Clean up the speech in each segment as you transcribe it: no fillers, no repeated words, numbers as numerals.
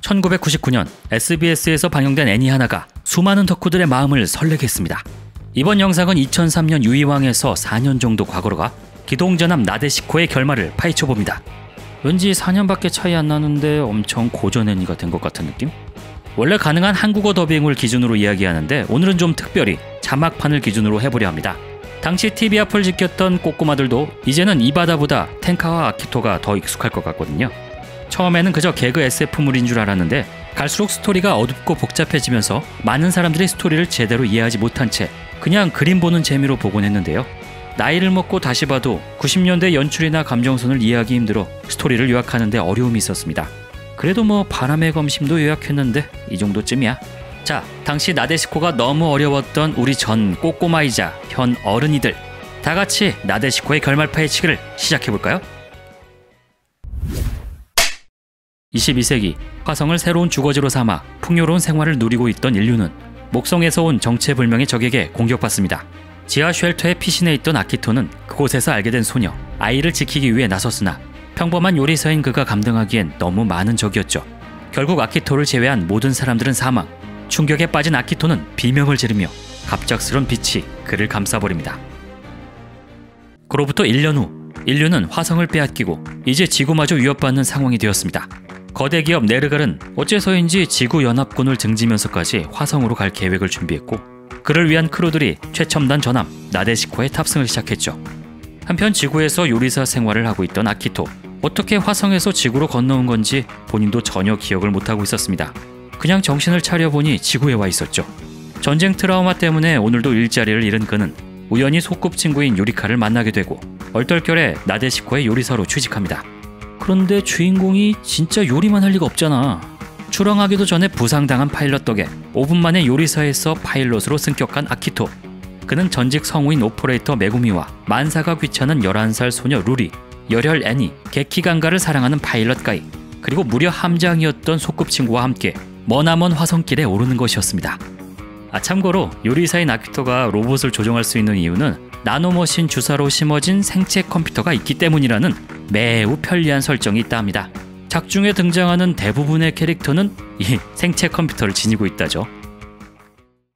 1999년 SBS에서 방영된 애니 하나가 수많은 덕후들의 마음을 설레게 했습니다. 이번 영상은 2003년 유이왕에서 4년 정도 과거로 가 기동전함 나데시코의 결말을 파헤쳐봅니다. 왠지 4년밖에 차이 안 나는데 엄청 고전 애니가 된 것 같은 느낌? 원래 가능한 한국어 더빙을 기준으로 이야기하는데 오늘은 좀 특별히 자막판을 기준으로 해보려 합니다. 당시 TV 앞을 지켰던 꼬꼬마들도 이제는 이바다보다 텐카와 아키토가 더 익숙할 것 같거든요. 처음에는 그저 개그 SF물인 줄 알았는데 갈수록 스토리가 어둡고 복잡해지면서 많은 사람들이 스토리를 제대로 이해하지 못한 채 그냥 그림 보는 재미로 보곤 했는데요. 나이를 먹고 다시 봐도 90년대 연출이나 감정선을 이해하기 힘들어 스토리를 요약하는 데 어려움이 있었습니다. 그래도 뭐 바람의 검심도 요약했는데 이 정도쯤이야. 자, 당시 나데시코가 너무 어려웠던 우리 전 꼬꼬마이자 현 어른이들 다 같이 나데시코의 결말 파헤치기를 시작해볼까요? 22세기 화성을 새로운 주거지로 삼아 풍요로운 생활을 누리고 있던 인류는 목성에서 온 정체불명의 적에게 공격받습니다. 지하 쉘터에 피신해 있던 아키토는 그곳에서 알게 된 소녀 아이를 지키기 위해 나섰으나 평범한 요리사인 그가 감당하기엔 너무 많은 적이었죠. 결국 아키토를 제외한 모든 사람들은 사망. 충격에 빠진 아키토는 비명을 지르며 갑작스런 빛이 그를 감싸버립니다. 그로부터 1년 후 인류는 화성을 빼앗기고 이제 지구마저 위협받는 상황이 되었습니다. 거대 기업 네르갈은 어째서인지 지구연합군을 등지면서까지 화성으로 갈 계획을 준비했고 그를 위한 크루들이 최첨단 전함 나데시코에 탑승을 시작했죠. 한편 지구에서 요리사 생활을 하고 있던 아키토, 어떻게 화성에서 지구로 건너온 건지 본인도 전혀 기억을 못하고 있었습니다. 그냥 정신을 차려보니 지구에 와 있었죠. 전쟁 트라우마 때문에 오늘도 일자리를 잃은 그는 우연히 소꿉친구인 유리카를 만나게 되고 얼떨결에 나데시코의 요리사로 취직합니다. 그런데 주인공이 진짜 요리만 할 리가 없잖아. 출항하기도 전에 부상당한 파일럿 덕에 5분 만에 요리사에서 파일럿으로 승격한 아키토. 그는 전직 성우인 오퍼레이터 메구미와 만사가 귀찮은 11살 소녀 루리, 열혈 애니, 게키강가를 사랑하는 파일럿 가이, 그리고 무려 함장이었던 소꿉친구와 함께 머나먼 화성길에 오르는 것이었습니다. 참고로 요리사인 아키토가 로봇을 조종할 수 있는 이유는 나노머신 주사로 심어진 생체 컴퓨터가 있기 때문이라는 매우 편리한 설정이 있다 합니다. 작중에 등장하는 대부분의 캐릭터는 이 생체 컴퓨터를 지니고 있다죠.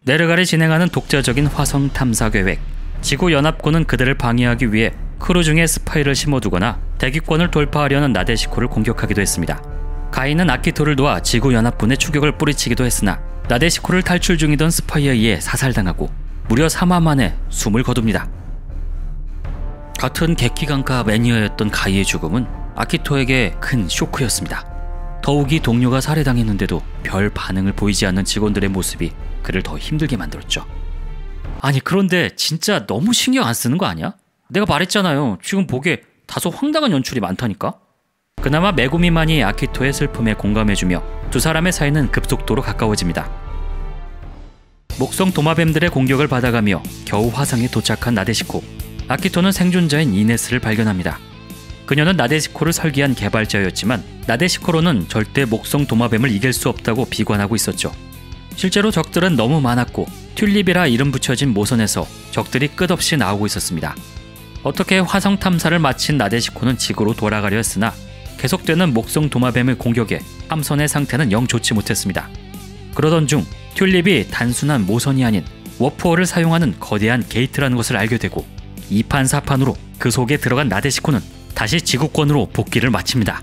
네르갈이 진행하는 독자적인 화성 탐사 계획. 지구연합군은 그들을 방해하기 위해 크루 중에 스파이를 심어두거나 대기권을 돌파하려는 나데시코를 공격하기도 했습니다. 가인은 아키토를 도와 지구연합군의 추격을 뿌리치기도 했으나 나데시코를 탈출 중이던 스파이에 의해 사살당하고 무려 3화 만에 숨을 거둡니다. 같은 게키강가 매니아였던 가이의 죽음은 아키토에게 큰 쇼크였습니다. 더욱이 동료가 살해당했는데도 별 반응을 보이지 않는 직원들의 모습이 그를 더 힘들게 만들었죠. 아니 그런데 진짜 너무 신경 안 쓰는 거 아니야? 내가 말했잖아요. 지금 보기에 다소 황당한 연출이 많다니까? 그나마 메구미만이 아키토의 슬픔에 공감해주며 두 사람의 사이는 급속도로 가까워집니다. 목성 도마뱀들의 공격을 받아가며 겨우 화성에 도착한 나데시코. 아키토는 생존자인 이네스를 발견합니다. 그녀는 나데시코를 설계한 개발자였지만 나데시코로는 절대 목성 도마뱀을 이길 수 없다고 비관하고 있었죠. 실제로 적들은 너무 많았고 튤립이라 이름 붙여진 모선에서 적들이 끝없이 나오고 있었습니다. 어떻게 화성 탐사를 마친 나데시코는 지구로 돌아가려 했으나 계속되는 목성 도마뱀의 공격에 함선의 상태는 영 좋지 못했습니다. 그러던 중 튤립이 단순한 모선이 아닌 워프홀을 사용하는 거대한 게이트라는 것을 알게 되고 이판사판으로 그 속에 들어간 나데시코는 다시 지구권으로 복귀를 마칩니다.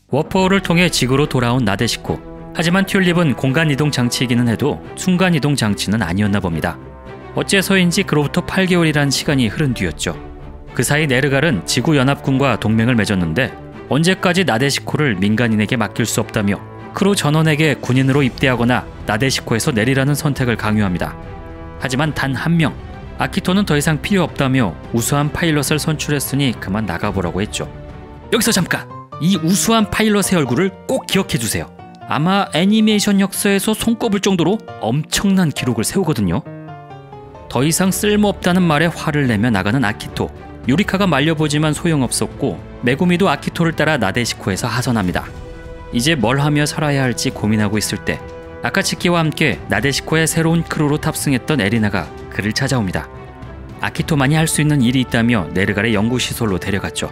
워프홀을 통해 지구로 돌아온 나데시코. 하지만 튤립은 공간이동 장치이기는 해도 순간이동 장치는 아니었나 봅니다. 어째서인지 그로부터 8개월이라는 시간이 흐른 뒤였죠. 그 사이 네르갈은 지구연합군과 동맹을 맺었는데 언제까지 나데시코를 민간인에게 맡길 수 없다며 크루 전원에게 군인으로 입대하거나 나데시코에서 내리라는 선택을 강요합니다. 하지만 단 한 명, 아키토는 더 이상 필요 없다며 우수한 파일럿을 선출했으니 그만 나가보라고 했죠. 여기서 잠깐! 이 우수한 파일럿의 얼굴을 꼭 기억해주세요. 아마 애니메이션 역사에서 손꼽을 정도로 엄청난 기록을 세우거든요. 더 이상 쓸모없다는 말에 화를 내며 나가는 아키토. 유리카가 말려보지만 소용없었고 메구미도 아키토를 따라 나데시코에서 하선합니다. 이제 뭘 하며 살아야 할지 고민하고 있을 때 아카츠키와 함께 나데시코의 새로운 크루로 탑승했던 에리나가 그를 찾아옵니다. 아키토만이 할 수 있는 일이 있다며 네르갈의 연구시설로 데려갔죠.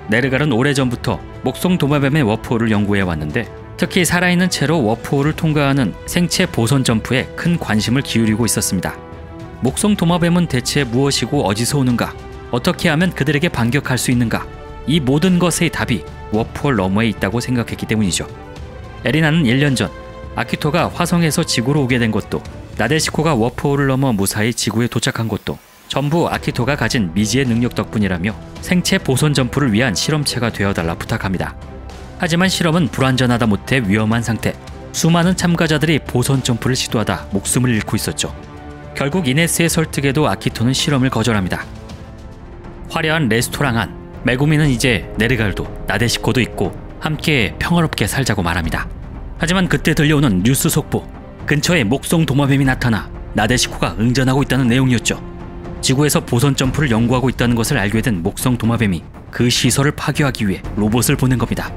네르갈은 오래전부터 목성 도마뱀의 워프홀을 연구해 왔는데 특히 살아있는 채로 워프홀을 통과하는 생체 보선 점프에 큰 관심을 기울이고 있었습니다. 목성 도마뱀은 대체 무엇이고 어디서 오는가? 어떻게 하면 그들에게 반격할 수 있는가? 이 모든 것의 답이 워프홀 너머에 있다고 생각했기 때문이죠. 에리나는 1년 전 아키토가 화성에서 지구로 오게 된 것도 나데시코가 워프홀을 넘어 무사히 지구에 도착한 것도 전부 아키토가 가진 미지의 능력 덕분이라며 생체 보선 점프를 위한 실험체가 되어달라 부탁합니다. 하지만 실험은 불완전하다 못해 위험한 상태. 수많은 참가자들이 보선 점프를 시도하다 목숨을 잃고 있었죠. 결국 이네스의 설득에도 아키토는 실험을 거절합니다. 화려한 레스토랑 안, 메구미는 이제 네르갈도 나데시코도 있고 함께 평화롭게 살자고 말합니다. 하지만 그때 들려오는 뉴스 속보, 근처에 목성 도마뱀이 나타나 나데시코가 응전하고 있다는 내용이었죠. 지구에서 보선 점프를 연구하고 있다는 것을 알게 된 목성 도마뱀이 그 시설을 파괴하기 위해 로봇을 보낸 겁니다.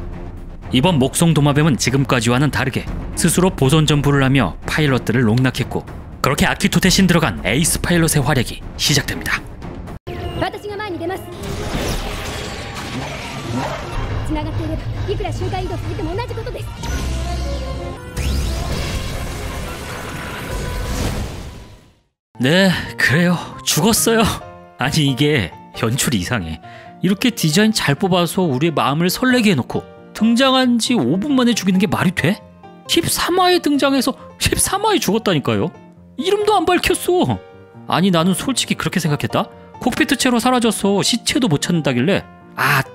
이번 목성 도마뱀은 지금까지와는 다르게 스스로 보선 점프를 하며 파일럿들을 농락했고 그렇게 아키토 대신 들어간 에이스 파일럿의 활약이 시작됩니다. 네, 그래요. 죽었어요. 아니 이게 연출이 이상해. 이렇게 디자인 잘 뽑아서 우리의 마음을 설레게 해놓고 등장한 지 5분 만에 죽이는 게 말이 돼? 13화에 등장해서 13화에 죽었다니까요. 이름도 안 밝혔어. 아니 나는 솔직히 그렇게 생각했다. 콕피트 채로 사라져서 시체도 못 찾는다길래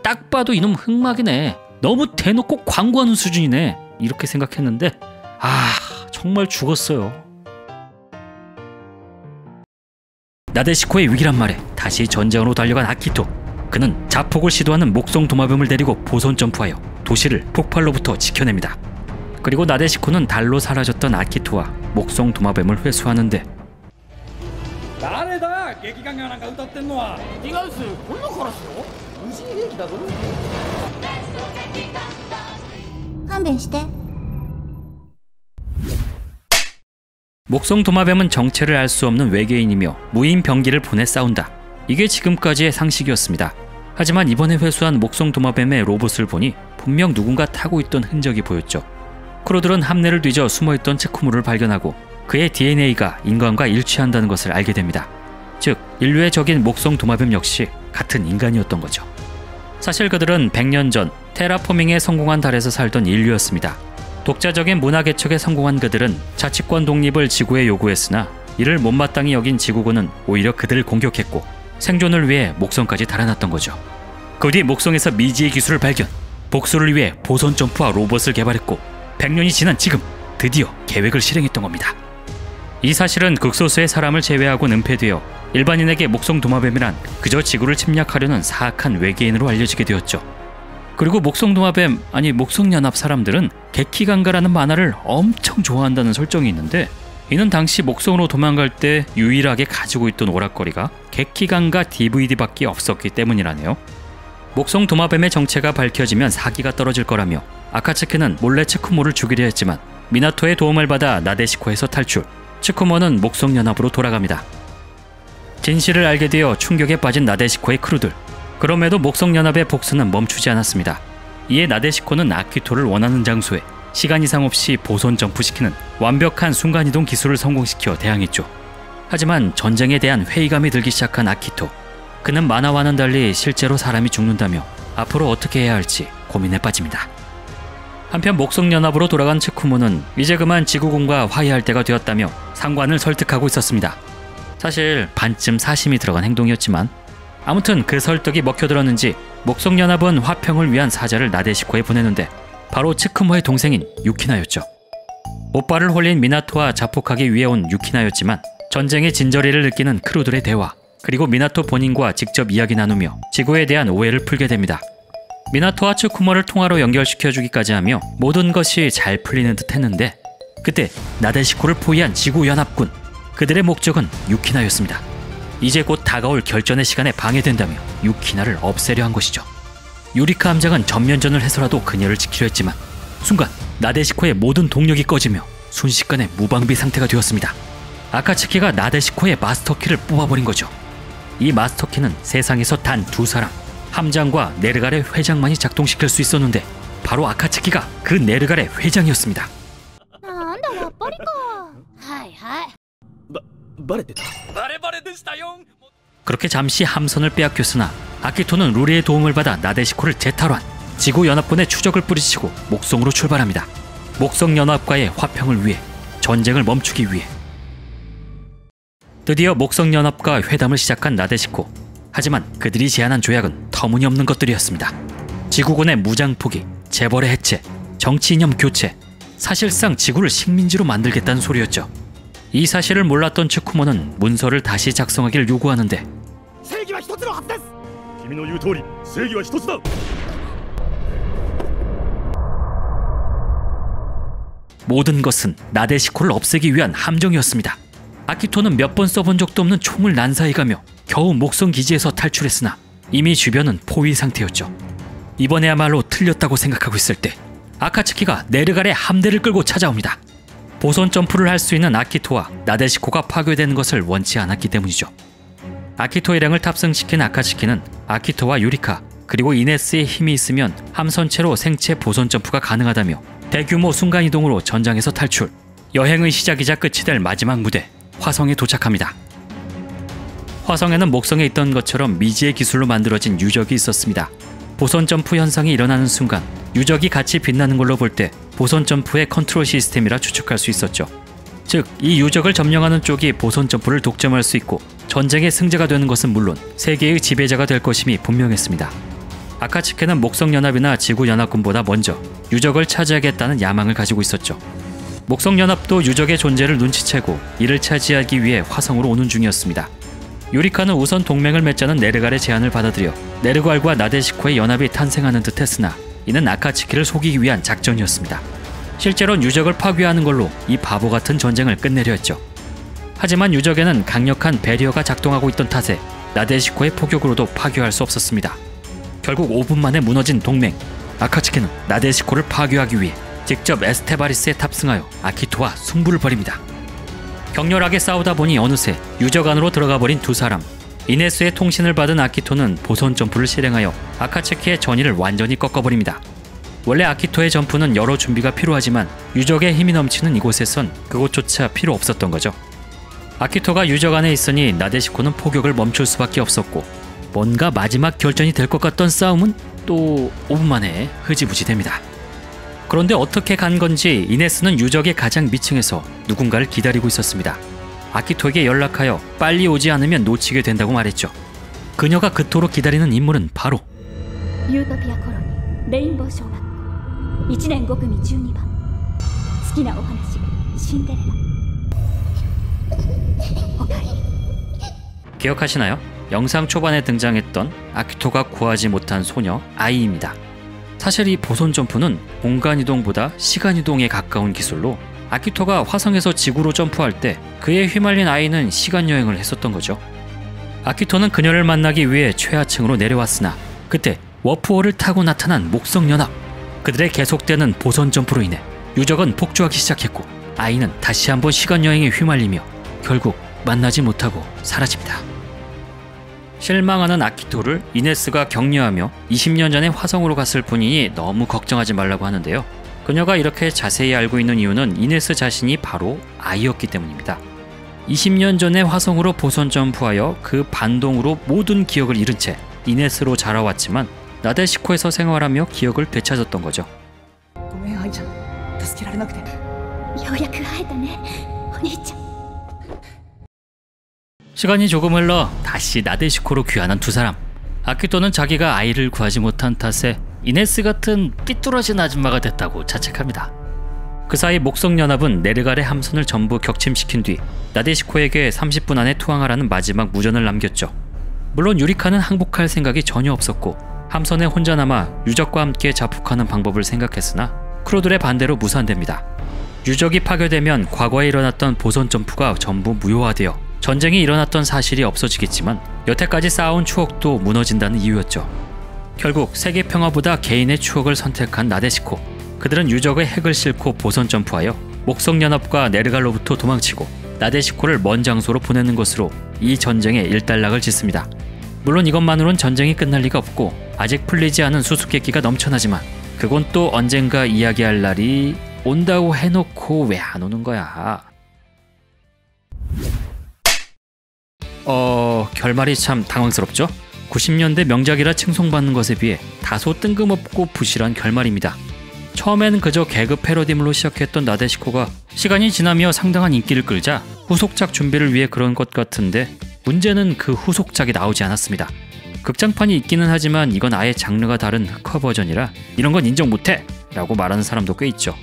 딱 봐도 이놈 흑막이네. 너무 대놓고 광고하는 수준이네. 이렇게 생각했는데 정말 죽었어요. 나데시코의 위기란 말에 다시 전장으로 달려간 아키토. 그는 자폭을 시도하는 목성 도마뱀을 데리고 보선 점프하여 도시를 폭발로부터 지켜냅니다. 그리고 나데시코는 달로 사라졌던 아키토와 목성 도마뱀을 회수하는데 목성 도마뱀은 정체를 알 수 없는 외계인이며 무인 병기를 보내 싸운다. 이게 지금까지의 상식이었습니다. 하지만 이번에 회수한 목성 도마뱀의 로봇을 보니 분명 누군가 타고 있던 흔적이 보였죠. 크루들은 함내를 뒤져 숨어있던 체쿠무를 발견하고 그의 DNA가 인간과 일치한다는 것을 알게 됩니다. 즉 인류의 적인 목성 도마뱀 역시 같은 인간이었던 거죠. 사실 그들은 100년 전 테라포밍에 성공한 달에서 살던 인류였습니다. 독자적인 문화 개척에 성공한 그들은 자치권 독립을 지구에 요구했으나 이를 못마땅히 여긴 지구군은 오히려 그들을 공격했고 생존을 위해 목성까지 달아났던 거죠. 그 뒤 목성에서 미지의 기술을 발견, 복수를 위해 보선 점프와 로봇을 개발했고 100년이 지난 지금 드디어 계획을 실행했던 겁니다. 이 사실은 극소수의 사람을 제외하고 은폐되어 일반인에게 목성 도마뱀이란 그저 지구를 침략하려는 사악한 외계인으로 알려지게 되었죠. 그리고 목성 도마뱀, 목성연합 사람들은 게키강가라는 만화를 엄청 좋아한다는 설정이 있는데 이는 당시 목성으로 도망갈 때 유일하게 가지고 있던 오락거리가 게키강가 DVD밖에 없었기 때문이라네요. 목성 도마뱀의 정체가 밝혀지면 사기가 떨어질 거라며 아카츠키는 몰래 츠쿠모를 죽이려 했지만 미나토의 도움을 받아 나데시코에서 탈출, 츠쿠모는 목성연합으로 돌아갑니다. 진실을 알게 되어 충격에 빠진 나데시코의 크루들. 그럼에도 목성연합의 복수는 멈추지 않았습니다. 이에 나데시코는 아키토를 원하는 장소에 시간 이상 없이 보선 점프시키는 완벽한 순간이동 기술을 성공시켜 대항했죠. 하지만 전쟁에 대한 회의감이 들기 시작한 아키토. 그는 만화와는 달리 실제로 사람이 죽는다며 앞으로 어떻게 해야 할지 고민에 빠집니다. 한편 목성연합으로 돌아간 츠쿠모는 이제 그만 지구군과 화해할 때가 되었다며 상관을 설득하고 있었습니다. 사실 반쯤 사심이 들어간 행동이었지만 아무튼 그 설득이 먹혀들었는지 목성연합은 화평을 위한 사자를 나데시코에 보내는데 바로 츠쿠모의 동생인 유키나였죠. 오빠를 홀린 미나토와 자폭하기 위해 온 유키나였지만 전쟁의 진저리를 느끼는 크루들의 대화, 그리고 미나토 본인과 직접 이야기 나누며 지구에 대한 오해를 풀게 됩니다. 미나토와 츠쿠모를 통화로 연결시켜주기까지 하며 모든 것이 잘 풀리는 듯 했는데 그때 나데시코를 포위한 지구연합군, 그들의 목적은 유키나였습니다. 이제 곧 다가올 결전의 시간에 방해된다며 유키나를 없애려 한 것이죠. 유리카 함장은 전면전을 해서라도 그녀를 지키려 했지만 순간 나데시코의 모든 동력이 꺼지며 순식간에 무방비 상태가 되었습니다. 아카츠키가 나데시코의 마스터키를 뽑아버린 거죠. 이 마스터키는 세상에서 단 2사람, 함장과 네르갈의 회장만이 작동시킬 수 있었는데 바로 아카츠키가 그 네르갈의 회장이었습니다. 그렇게 잠시 함선을 빼앗겼으나 아키토는 루리의 도움을 받아 나데시코를 재탈환, 지구연합군의 추적을 뿌리치고 목성으로 출발합니다. 목성연합과의 화평을 위해, 전쟁을 멈추기 위해. 드디어 목성연합과 회담을 시작한 나데시코. 하지만 그들이 제안한 조약은 터무니없는 것들이었습니다. 지구군의 무장 포기, 재벌의 해체, 정치 이념 교체, 사실상 지구를 식민지로 만들겠다는 소리였죠. 이 사실을 몰랐던 츠쿠모는 문서를 다시 작성하길 요구하는데 모든 것은 나데시코를 없애기 위한 함정이었습니다. 아키토는 몇 번 써본 적도 없는 총을 난사해가며 겨우 목성 기지에서 탈출했으나 이미 주변은 포위 상태였죠. 이번에야말로 틀렸다고 생각하고 있을 때 아카츠키가 네르갈의 함대를 끌고 찾아옵니다. 보선 점프를 할 수 있는 아키토와 나데시코가 파괴되는 것을 원치 않았기 때문이죠. 아키토 일행을 탑승시킨 아카츠키는 아키토와 유리카 그리고 이네스의 힘이 있으면 함선체로 생체 보선 점프가 가능하다며 대규모 순간이동으로 전장에서 탈출, 여행의 시작이자 끝이 될 마지막 무대 화성에 도착합니다. 화성에는 목성에 있던 것처럼 미지의 기술로 만들어진 유적이 있었습니다. 보선 점프 현상이 일어나는 순간 유적이 같이 빛나는 걸로 볼 때 보선 점프의 컨트롤 시스템이라 추측할 수 있었죠. 즉, 이 유적을 점령하는 쪽이 보선 점프를 독점할 수 있고 전쟁의 승자가 되는 것은 물론 세계의 지배자가 될 것임이 분명했습니다. 아카츠키는 목성연합이나 지구연합군보다 먼저 유적을 차지하겠다는 야망을 가지고 있었죠. 목성연합도 유적의 존재를 눈치채고 이를 차지하기 위해 화성으로 오는 중이었습니다. 유리카는 우선 동맹을 맺자는 네르갈의 제안을 받아들여 네르갈과 나데시코의 연합이 탄생하는 듯 했으나 이는 아카츠키를 속이기 위한 작전이었습니다. 실제로는 유적을 파괴하는 걸로 이 바보 같은 전쟁을 끝내려 했죠. 하지만 유적에는 강력한 배리어가 작동하고 있던 탓에 나데시코의 포격으로도 파괴할 수 없었습니다. 결국 5분 만에 무너진 동맹. 아카츠키는 나데시코를 파괴하기 위해 직접 에스테바리스에 탑승하여 아키토와 승부를 벌입니다. 격렬하게 싸우다 보니 어느새 유적 안으로 들어가 버린 두 사람. 이네스의 통신을 받은 아키토는 보선 점프를 실행하여 아카츠키의 전의를 완전히 꺾어버립니다. 원래 아키토의 점프는 여러 준비가 필요하지만 유적의 힘이 넘치는 이곳에선 그것조차 필요 없었던 거죠. 아키토가 유적 안에 있으니 나데시코는 포격을 멈출 수밖에 없었고 뭔가 마지막 결전이 될 것 같던 싸움은 또 5분 만에 흐지부지 됩니다. 그런데 어떻게 간 건지 이네스는 유적의 가장 밑층에서 누군가를 기다리고 있었습니다. 아키토에게 연락하여 빨리 오지 않으면 놓치게 된다고 말했죠. 그녀가 그토록 기다리는 인물은 바로 유토피아 코로니 레인보우小学校 1年5組 12番 好きなお話シンデレラ おかえり. 기억하시나요? 영상 초반에 등장했던 아키토가 구하지 못한 소녀 아이입니다. 사실 이 보선 점프는 공간 이동보다 시간 이동에 가까운 기술로 아키토가 화성에서 지구로 점프할 때 그에 휘말린 아이는 시간 여행을 했었던 거죠. 아키토는 그녀를 만나기 위해 최하층으로 내려왔으나 그때 워프홀을 타고 나타난 목성연합. 그들의 계속되는 보선 점프로 인해 유적은 폭주하기 시작했고 아이는 다시 한번 시간 여행에 휘말리며 결국 만나지 못하고 사라집니다. 실망하는 아키토를 이네스가 격려하며 20년 전에 화성으로 갔을 뿐이니 너무 걱정하지 말라고 하는데요. 그녀가 이렇게 자세히 알고 있는 이유는 이네스 자신이 바로 아이였기 때문입니다. 20년 전에 화성으로 보선 점프하여 그 반동으로 모든 기억을 잃은 채 이네스로 자라왔지만 나데시코에서 생활하며 기억을 되찾았던 거죠. ようやく会えたねお兄ちゃん. 시간이 조금 흘러 다시 나데시코로 귀환한 두 사람. 아키토는 자기가 아이를 구하지 못한 탓에 이네스 같은 삐뚤어진 아줌마가 됐다고 자책합니다. 그 사이 목성연합은 네르갈의 함선을 전부 격침시킨 뒤 나데시코에게 30분 안에 투항하라는 마지막 무전을 남겼죠. 물론 유리카는 항복할 생각이 전혀 없었고 함선에 혼자 남아 유적과 함께 자폭하는 방법을 생각했으나 크루들의 반대로 무산됩니다. 유적이 파괴되면 과거에 일어났던 보선 점프가 전부 무효화되어 전쟁이 일어났던 사실이 없어지겠지만 여태까지 쌓아온 추억도 무너진다는 이유였죠. 결국 세계 평화보다 개인의 추억을 선택한 나데시코. 그들은 유적의 핵을 싣고 보선 점프하여 목성연합과 네르갈로부터 도망치고 나데시코를 먼 장소로 보내는 것으로 이 전쟁의 일단락을 짓습니다. 물론 이것만으론 전쟁이 끝날 리가 없고 아직 풀리지 않은 수수께끼가 넘쳐나지만 그건 또 언젠가 이야기할 날이 온다고 해놓고 왜 안 오는 거야. 결말이 참 당황스럽죠? 90년대 명작이라 칭송받는 것에 비해 다소 뜬금없고 부실한 결말입니다. 처음에는 그저 개그 패러디물로 시작했던 나데시코가 시간이 지나며 상당한 인기를 끌자 후속작 준비를 위해 그런 것 같은데 문제는 그 후속작이 나오지 않았습니다. 극장판이 있기는 하지만 이건 아예 장르가 다른 흑화 버전이라 이런 건 인정 못해! 라고 말하는 사람도 꽤 있죠.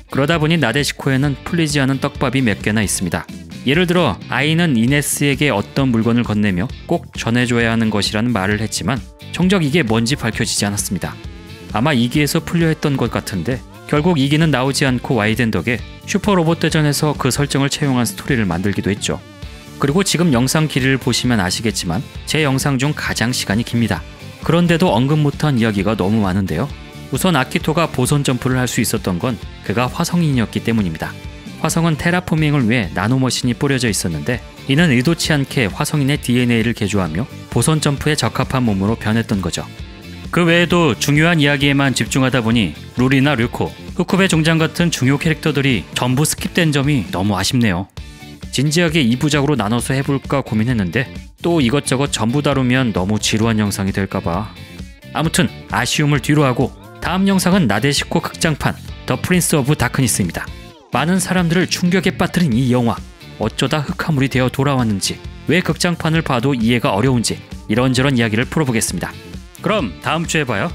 그러다 보니 나데시코에는 풀리지 않은 떡밥이 몇 개나 있습니다. 예를 들어 아이는 이네스에게 어떤 물건을 건네며 꼭 전해줘야 하는 것이라는 말을 했지만 정작 이게 뭔지 밝혀지지 않았습니다. 아마 2기에서 풀려 했던 것 같은데 결국 2기는 나오지 않고 와이덴 덕에 슈퍼로봇 대전에서 그 설정을 채용한 스토리를 만들기도 했죠. 그리고 지금 영상 길이를 보시면 아시겠지만 제 영상 중 가장 시간이 깁니다. 그런데도 언급 못한 이야기가 너무 많은데요. 우선 아키토가 보선 점프를 할 수 있었던 건 그가 화성인이었기 때문입니다. 화성은 테라포밍을 위해 나노머신이 뿌려져 있었는데 이는 의도치 않게 화성인의 DNA를 개조하며 보선 점프에 적합한 몸으로 변했던 거죠. 그 외에도 중요한 이야기에만 집중하다 보니 루리나 류코, 흑쿠베 종장 같은 중요 캐릭터들이 전부 스킵된 점이 너무 아쉽네요. 진지하게 2부작으로 나눠서 해볼까 고민했는데 또 이것저것 전부 다루면 너무 지루한 영상이 될까봐. 아무튼 아쉬움을 뒤로하고 다음 영상은 나데시코 극장판 더 프린스 오브 다크니스입니다. 많은 사람들을 충격에 빠뜨린 이 영화, 어쩌다 흑화물이 되어 돌아왔는지, 왜 극장판을 봐도 이해가 어려운지 이런저런 이야기를 풀어보겠습니다. 그럼 다음 주에 봐요.